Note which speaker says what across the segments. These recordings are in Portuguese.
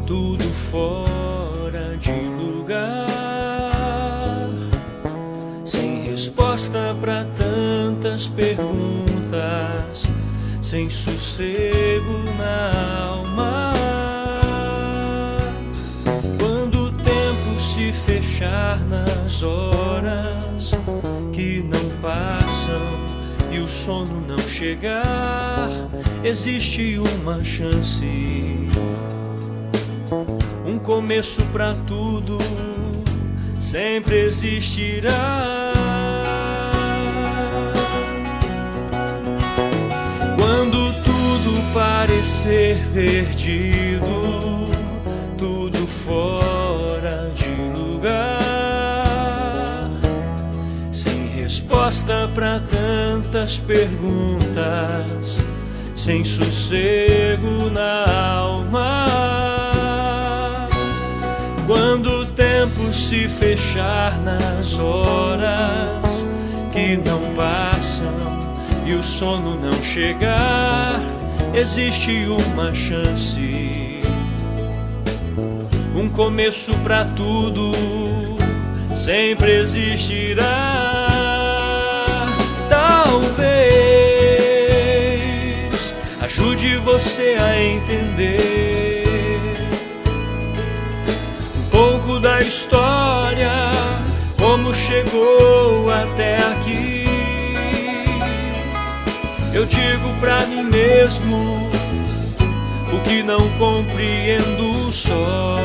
Speaker 1: tudo fora de lugar, sem resposta para tantas perguntas, sem sossego na alma. Quando o tempo se fechar nas horas que não passam e o sono não chegar, existe uma chance, um começo pra tudo sempre existirá. Quando tudo parecer perdido, tudo fora de lugar, sem resposta pra tantas perguntas, sem sossego na alma. Quando o tempo se fechar nas horas que não passam e o sono não chegar, existe uma chance, um começo pra tudo sempre existirá. Talvez ajude você a entender da história, como chegou até aqui. Eu digo pra mim mesmo o que não compreendo só.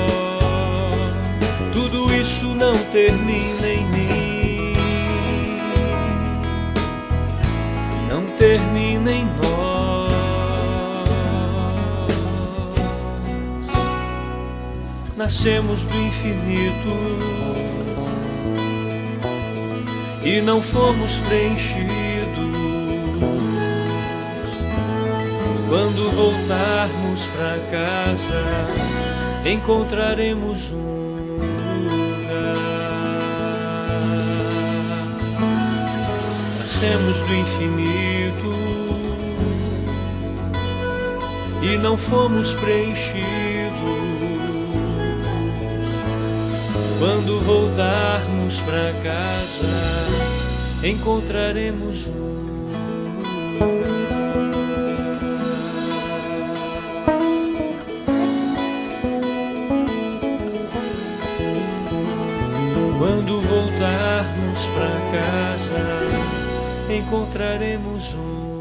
Speaker 1: Tudo isso não termina em mim, não termina em nós. Nascemos do infinito e não fomos preenchidos. Quando voltarmos pra casa, encontraremos um lugar. Nascemos do infinito e não fomos preenchidos. Quando voltarmos pra casa, encontraremos um lugar. Quando voltarmos pra casa, encontraremos um lugar.